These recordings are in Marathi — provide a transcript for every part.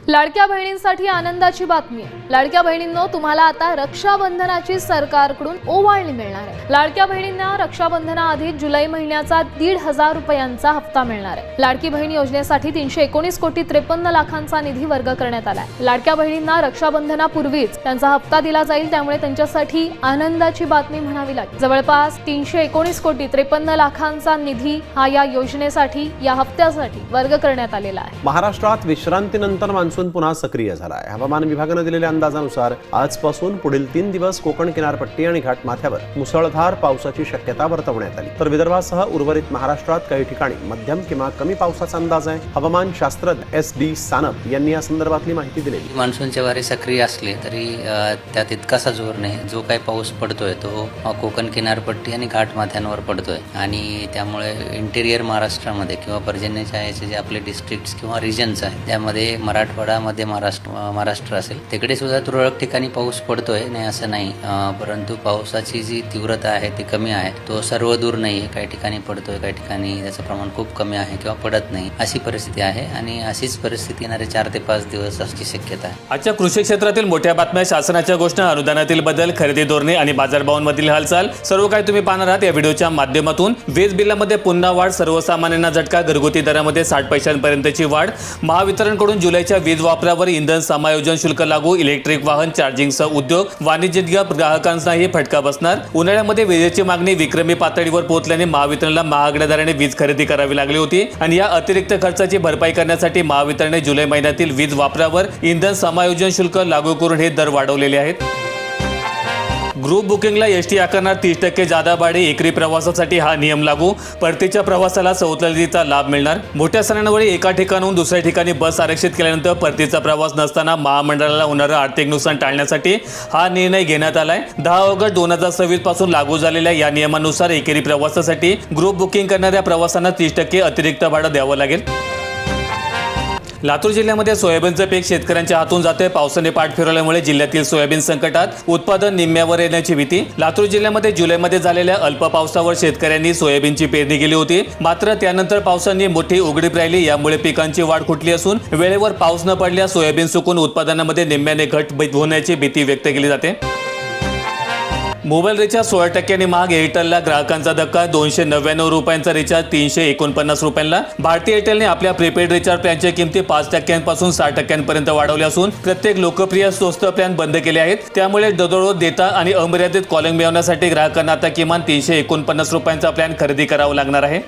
लाडक्या बहिणींसाठी आनंदाची बातमी आहे। लाडक्या बहिणींनो, तुम्हाला आता रक्षाबंधनाची सरकारकडून ओवाळणी मिळणार आहे। लाडक्या बहिणींना रक्षाबंधनाआधी जुलै महिन्याचा 1,500 रुपयांचा हप्ता मिळणार आहे। लाडकी बहीण योजनेसाठी 319 कोटी 53 लाखांचा निधी वर्ग करण्यात आला आहे। लाडक्या बहिणींना रक्षाबंधनापूर्वीच त्यांचा हप्ता दिला जाईल, त्यामुळे त्यांच्यासाठी आनंदाची बातमी म्हणावी लागेल। जवळपास 319 कोटी 53 लाखांचा निधी हा या योजनेसाठी, या हप्त्यासाठी वर्ग करण्यात आलेला आहे। महाराष्ट्रात विश्रांतीनंतर मान्सून पुन्हा सक्रिय झाला आहे। हवामान विभागाने दिलेल्या अंदाजानुसार आजपासून पुढील 3 दिवस कोकण किनारपट्टी आणि घाटमाथ्यावर मुसळधार पावसाची शक्यता वर्तवण्यात आली, तर विदर्भासह उर्वरित महाराष्ट्रात काही ठिकाणी मध्यम किंवा कमी पावसाचा अंदाज आहे। हवामान शास्त्रज्ञ SD सानप यांनी या संदर्भातली माहिती दिली। मान्सूनचे वारे सक्रिय असले तरी त्यात इतकासा जोर नाही। जो काही पाऊस पडतोय तो कोकण किनारपट्टी आणि घाटमाथ्यांवर पडतोय आणि त्यामुळे इंटेरियर महाराष्ट्रामध्ये किंवा पर्जन्यच्या याचे जे आपले डिस्ट्रिक्ट्स किंवा रिजन्स आहेत त्यामध्ये मराठवाडा, मध्य महाराष्ट्र असेल तिकडे सुद्धा तुरळक ठिकाणी पाऊस पडतोय, नाही असं नाही, परंतु पावसाची जी तीव्रता आहे ती कमी आहे। तो सर्व दूर नाही, काही ठिकाणी पडतोय, काही ठिकाणी त्याचं प्रमाण खूप कमी आहे किंवा पडत नाही, अशी परिस्थिती आहे आणि अशीच परिस्थिती येणारे 4 ते 5 दिवस असण्याची शक्यता आहे। आजच्या कृषी क्षेत्रातील मोठ्या बातम्या, शासनाच्या घोषणा, अनुदानातील बदल, खरेदी धोरणे आणि बाजारभावांमधील हालचाल सर्व काही तुम्ही पाहणार आहात या व्हिडिओच्या माध्यमातून। वीज बिलामध्ये पुन्हा वाढ, सर्वसामान्यांना झटका, घरगुती दरामध्ये 60 पैशांपर्यंतची वाढ, महावितरणकडून जुलैच्या वीज वापरावर इंधन समायोजन शुल्क लागू, इलेक्ट्रिक वाहन चार्जिंगसह उद्योग, वाणिज्य ग्राहकांनाही फटका बसणार। उन्हाळ्यामध्ये विजेची मागणी विक्रमी पातळीवर पोहोचल्याने महावितरणला महागड्या दराने वीज खरेदी करावी लागली होती आणि या अतिरिक्त खर्चाची भरपाई करण्यासाठी महावितरणने जुलै महिन्यातील वीज वापरावर इंधन समायोजन शुल्क लागू करून हे दर वाढवलेले आहेत। ग्रुप बुकिंगला एसटी आकारणार 30% जादा भाडे, एकरी प्रवासासाठी हा नियम लागू, परतीच्या प्रवासाला सवलतीचा लाभ मिळणार। मोठ्या सणांवेळी एका ठिकाणाहून दुसऱ्या ठिकाणी बस आरक्षित केल्यानंतर परतीचा प्रवास नसताना महामंडळाला होणारं आर्थिक नुकसान टाळण्यासाठी हा निर्णय घेण्यात आलाय। 10 ऑगस्ट 2026 पासून लागू झालेल्या या नियमानुसार एकेरी प्रवासासाठी ग्रुप बुकिंग करणाऱ्या प्रवाशांना 30% अतिरिक्त भाडं द्यावं लागेल। लातूर जिल्ह्यामध्ये सोयाबीनचं पीक शेतकऱ्यांच्या हातून जाते। पावसाने पाठ फिरवल्यामुळे जिल्ह्यातील सोयाबीन संकटात, उत्पादन निम्म्यावर येण्याची भीती। लातूर जिल्ह्यामध्ये जुलैमध्ये झालेल्या अल्प पावसावर शेतकऱ्यांनी सोयाबीनची पेरणी केली होती, मात्र त्यानंतर पावसाने मोठी उघडीप राहिली, यामुळे पिकांची वाढ खुंटली असून वेळेवर पाऊस न पडल्यास सोयाबीन सुकून उत्पादनामध्ये निम्म्याने घट होण्याची भीती व्यक्त केली जाते। मोबाईल रिचार्ज 16% महाग, एअरटेलला ग्राहकांचा धक्का, 299 रुपयांचा रिचार्ज 349 रुपयांना। भारतीय एअरटेलने आपल्या प्रीपेड रिचार्ज प्लॅनच्या किमती 5% 60% वाढवल्या असून प्रत्येक लोकप्रिय स्वस्त प्लॅन बंद केले आहेत। त्यामुळे दररोज डेटा आणि अमर्यादित कॉलिंग मिळवण्यासाठी ग्राहकांना आता किमान 349 रुपयांचा प्लॅन खरेदी करावा लागणार आहे।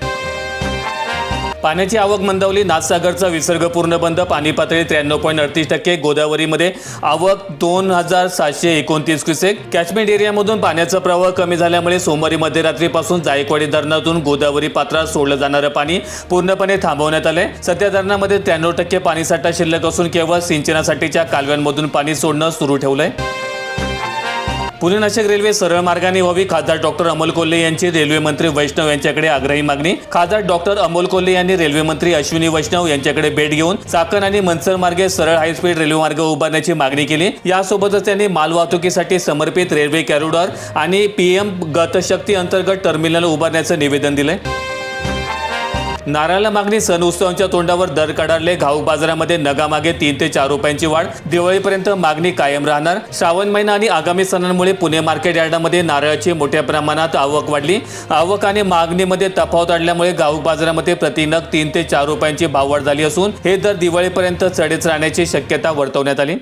पाण्याची आवक मंदावली, नाथसागरचा विसर्ग पूर्ण बंद, पाणी पातळी 93.38%, गोदावरीमध्ये आवक 2729 क्युसेक। कॅचमेंट एरियामधून पाण्याचा प्रवाह कमी झाल्यामुळे सोमवारी मध्यरात्रीपासून जायकवाडी धरणातून गोदावरी पात्रात सोडलं जाणारं पाणी पूर्णपणे थांबवण्यात आलंय। सध्या धरणामध्ये 93% पाणीसाठा शिल्लक असून केवळ सिंचनासाठीच्या कालव्यांमधून पाणी सोडणं सुरू ठेवलंय। पुणे नाशिक रेल्वे सरळ मार्गाने व्हावी, खासदार डॉक्टर अमोल कोल्हे यांची रेल्वे मंत्री वैष्णव यांच्याकडे आग्रही मागणी। खासदार डॉक्टर अमोल कोल्हे यांनी रेल्वे मंत्री अश्विनी वैष्णव यांच्याकडे भेट घेऊन चाकण आणि मनसर मार्गे सरळ हायस्पीड रेल्वे मार्ग उभारण्याची मागणी केली। यासोबतच त्यांनी मालवाहतुकीसाठी समर्पित रेल्वे कॉरिडॉर आणि PM गतशक्ती अंतर्गत टर्मिनल उभारण्याचं निवेदन दिलंय। नारळाला मागणी, सण उत्सवांच्या तोंडावर दर कडाडले, घाऊक बाजारामध्ये नगामागे 3 ते 4 रुपयांची वाढ, दिवाळीपर्यंत मागणी कायम राहणार। श्रावण महिना आणि आगामी सणांमुळे पुणे मार्केट यार्डामध्ये नारळाची मोठ्या प्रमाणात आवक वाढली। आवक आणि मागणीमध्ये तफावत आढळल्यामुळे घाऊक बाजारामध्ये प्रतिनग 3 ते 4 रुपयांची भाववाढ झाली असून हे दर दिवाळीपर्यंत चढच राहण्याची शक्यता वर्तवण्यात आली।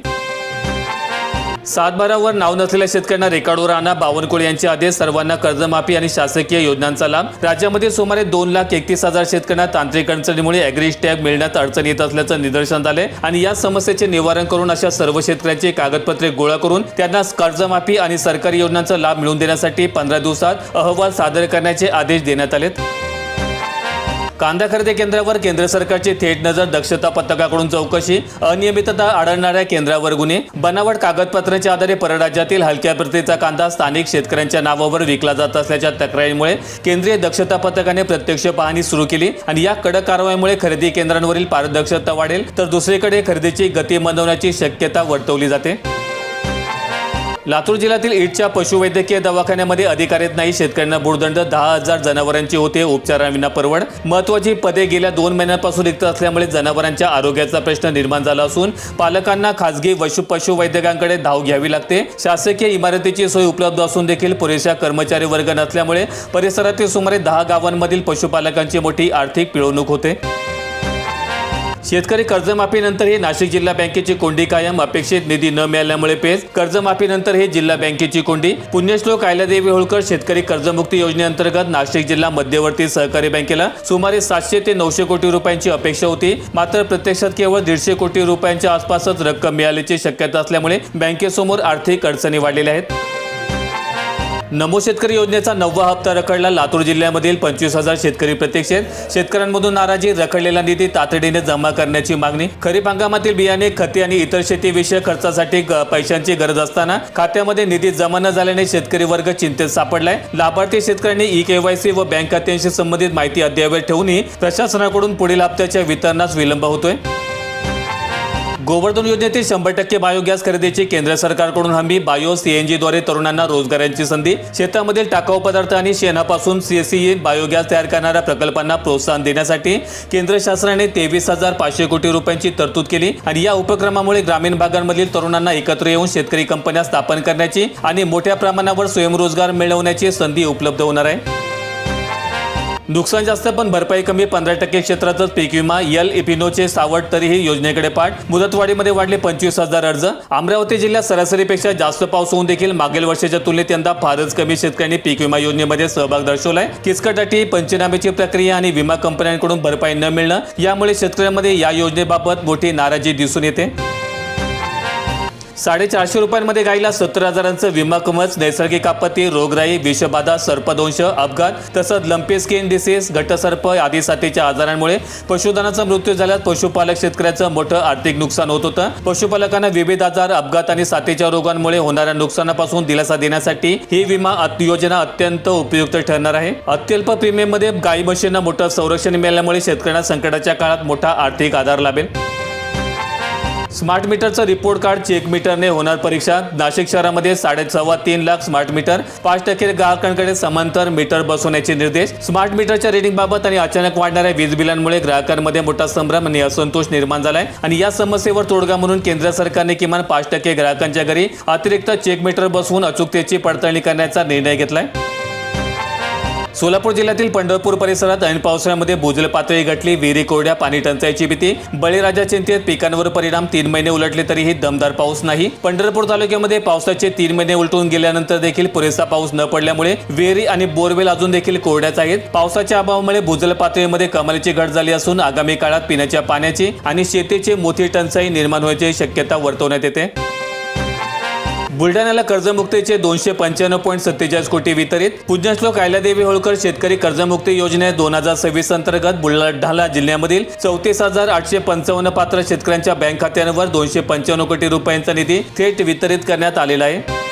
7/12वर नाव नसलेल्या शेतकऱ्यांना रेकॉर्डवर आणा, बावनकुळे यांचे आदेश, सर्वांना कर्जमाफी आणि शासकीय योजनांचा लाभ। राज्यामध्ये सुमारे 2,31,000 शेतकऱ्यांना तांत्रिक अडचणीमुळे ॲग्री टॅग मिळण्यात अडचण येत असल्याचं निदर्शनास आले आणि या समस्येचे निवारण करून अशा सर्व शेतकऱ्यांची कागदपत्रे गोळा करून त्यांना कर्जमाफी आणि सरकारी योजनांचा लाभ मिळवून देण्यासाठी 15 दिवसात अहवाल सादर करण्याचे आदेश देण्यात आलेत। कांदा खरेदी केंद्रावर केंद्र सरकारची थेट नजर, दक्षता पथकाकडून चौकशी, अनियमितता आढळणाऱ्या केंद्रावर गुन्हे, बनावट कागदपत्रांच्या आधारे परराज्यातील हलक्या प्रतीचा कांदा स्थानिक शेतकऱ्यांच्या नावावर विकला जात असल्याच्या तक्रारीमुळे केंद्रीय दक्षता पथकाने प्रत्यक्ष पाहणी सुरू केली आणि या कडक कारवाईमुळे खरेदी केंद्रांवरील पारदर्शकता वाढेल, तर दुसरीकडे खरेदीची गती मंदावण्याची शक्यता वर्तवली जाते। लातूर जिल्ह्यातील ईटच्या पशुवैद्यकीय दवाखान्यामध्ये अधिकारीत नाही, शेतकऱ्यांना भूर्दंड, 10,000 जनावरांची होते उपचारांविना परवड. महत्त्वाची पदे गेल्या 2 महिन्यांपासून रिक्त असल्यामुळे जनावरांच्या आरोग्याचा प्रश्न निर्माण झाला असून पालकांना खासगी पशुवैद्यकांकडे धाव घ्यावी लागते. शासकीय इमारतीची सोय उपलब्ध असून देखील पुरेशा कर्मचारी वर्ग नसल्यामुळे परिसरातील सुमारे 10 गावांमधील पशुपालकांची मोठी आर्थिक पिळवणूक होते. शेतकरी कर्जमाफीनंतरही नाशिक जिल्हा बँकेची कोंडी कायम, अपेक्षित निधी न मिळाल्यामुळे पेच. कर्जमाफीनंतर हे जिल्हा बँकेची कोंडी. पुण्यश्लोक अहिल्यादेवी होळकर शेतकरी कर्जमुक्ती योजनेअंतर्गत नाशिक जिल्हा मध्यवर्ती सहकारी बँकेला सुमारे 700 ते 900 कोटी रुपयांची अपेक्षा होती. मात्र प्रत्यक्षात केवळ 150 कोटी रुपयांच्या आसपासच रक्कम मिळाल्याची शक्यता असल्यामुळे बँकेसमोर आर्थिक अडचणी वाढलेल्या आहेत. नमो शेतकरी योजनेचा 9वा हप्ता रखडला. लातूर जिल्ह्यामधील 25,000 शेतकरी प्रत्यक्षात. शेतकऱ्यांमधून नाराजी, रखडलेला निधी तातडीने जमा करण्याची मागणी. खरीप हंगामातील बियाणे, खते आणि इतर शेतीविषयक खर्चासाठी पैशांची गरज असताना खात्यामध्ये निधी जमा न झाल्याने शेतकरी वर्ग चिंतेत सापडलाय. लाभार्थी शेतकऱ्यांनी ई-KYC व बँक खात्यांशी संबंधित माहिती अद्ययावत ठेवूनही प्रशासनाकडून पुढील हप्त्याच्या वितरणास विलंब होतोय. गोवर्धन योजनेतील 100% बायोगॅस खरेदीची केंद्र सरकारकडून हमी. बायो CNG द्वारे तरुणांना रोजगारांची संधी. शेतामधील टाकाऊ पदार्थ आणि शेणापासून CSE बायोगॅस तयार करणाऱ्या प्रकल्पांना प्रोत्साहन देण्यासाठी केंद्र शासनाने 23,500 कोटी रुपयांची तरतूद केली आणि या उपक्रमामुळे ग्रामीण भागांमधील तरुणांना एकत्र येऊन शेतकरी कंपन्या स्थापन करण्याची आणि मोठ्या प्रमाणावर स्वयंरोजगार मिळवण्याची संधी उपलब्ध होणार आहे. नुकसान जास्त पण भरपाई कमी. 15% क्षेत्रातच पीक विमा. इपिनोचे सावट, तरीही योजनेकडे पाठ. मुदतवाढीमध्ये वाढले 25,000 अर्ज. अमरावती जिल्ह्यात सरासरीपेक्षा जास्त पाऊस होऊन देखील मागील वर्षाच्या तुलनेत यंदा फारच कमी शेतकऱ्यांनी पीक विमा योजनेमध्ये सहभाग दर्शवलाय. किचकट अटी, पंचनाम्याची प्रक्रिया आणि विमा कंपन्यांकडून भरपाई न मिळणं यामुळे शेतकऱ्यांमध्ये या योजनेबाबत मोठी नाराजी दिसून येते. 450 रुपयांमध्ये गायला 70,000चं विमा कवच. नैसर्गिक आपत्ती, रोगराई, विषबाधा, सर्पदंश, अपघात तसंच लंपी स्किन डिसीज, घटसर्प आदी साथीच्या आजारांमुळे पशुधनाचा मृत्यू झाल्यास पशुपालक शेतकऱ्याचं मोठं आर्थिक नुकसान होत होतं. पशुपालकांना विविध आजार, अपघात आणि साथीच्या रोगांमुळे होणाऱ्या नुकसानापासून दिलासा देण्यासाठी ही विमा योजना अत्यंत उपयुक्त ठरणार आहे. अत्यल्प प्रीमियममध्ये गाई म्हशींना मोठं संरक्षण मिळाल्यामुळे शेतकऱ्यांना संकटाच्या काळात मोठा आर्थिक आधार लाभेल. स्मार्ट मीटरचं रिपोर्ट कार्ड, चेक मीटरने होणार परीक्षा. नाशिक शहरामध्ये 3.25 लाख स्मार्ट मीटर. 5% ग्राहकांकडे समांतर मीटर बसवण्याचे निर्देश. स्मार्ट मीटरच्या रिडिंगबाबत आणि अचानक वाढणाऱ्या वीज बिलांमुळे ग्राहकांमध्ये मोठा संभ्रम आणि असंतोष निर्माण झालाय आणि या समस्येवर तोडगा म्हणून केंद्र सरकारने किमान 5% ग्राहकांच्या घरी अतिरिक्त चेक मीटर बसवून अचूकतेची पडताळणी करण्याचा निर्णय घेतलाय. सोलापूर जिल्ह्यातील पंढरपूर परिसरात ऐन पावसाळ्यामध्ये भूजल पातळी घटली. विहिरी कोरड्या, पाणी टंचाईची भीती. बळीराजा चिंतेत, पिकांवर परिणाम. 3 महिने उलटले तरीही दमदार पाऊस नाही. पंढरपूर तालुक्यामध्ये पावसाचे 3 महिने उलटून गेल्यानंतर देखील पुरेसा पाऊस न पडल्यामुळे विहिरी आणि बोरवेल अजून देखील कोरड्याच आहेत. पावसाच्या अभावामुळे भूजल पातळीमध्ये कमालीची घट झाली असून आगामी काळात पिण्याच्या पाण्याची आणि शेतीची मोठी टंचाई निर्माण होण्याची शक्यता वर्तवण्यात येते. बुलढाण्याला कर्जमुक्तीचे 295.47 कोटी वितरित. पुण्यश्लोक अहिल्यादेवी होळकर शेतकरी कर्जमुक्ती योजने 2026 अंतर्गत बुलढाणा जिल्ह्यामधील 34,855 पात्र शेतकऱ्यांच्या बँक खात्यांवर 295 कोटी रुपयांचा निधी थेट वितरित करण्यात आलेला आहे.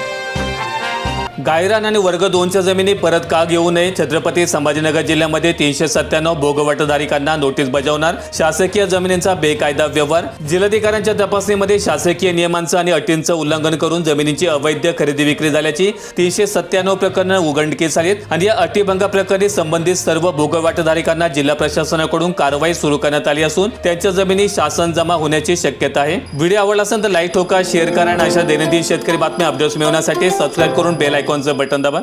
गायरान आणि वर्ग 2च्या जमिनी परत का घेऊ नये. छत्रपती संभाजीनगर जिल्ह्यामध्ये 397 भोगवटधारकांना नोटीस बजावणार. शासकीय जमिनींचा बेकायदा व्यवहार. जिल्हाधिकाऱ्यांच्या तपासणीमध्ये शासकीय नियमांचं आणि अटींचं उल्लंघन करून जमिनींची अवैध खरेदी विक्री झाल्याची 397 प्रकरणं उघडकीस आलीत आणि या अटीभंग प्रकरणी संबंधित सर्व भोगवटधारकांना जिल्हा प्रशासनाकडून कारवाई सुरू करण्यात आली असून त्यांच्या जमिनी शासन जमा होण्याची शक्यता आहे. व्हिडिओ आवडला असेल तर लाईक ठोका, शेअर करा आणि अशा दैनंदिन शेतकरी बातम्या अपडेट्स मिळवण्यासाठी सबस्क्राईब करून बेल आयकॉनचं बटन दाबा.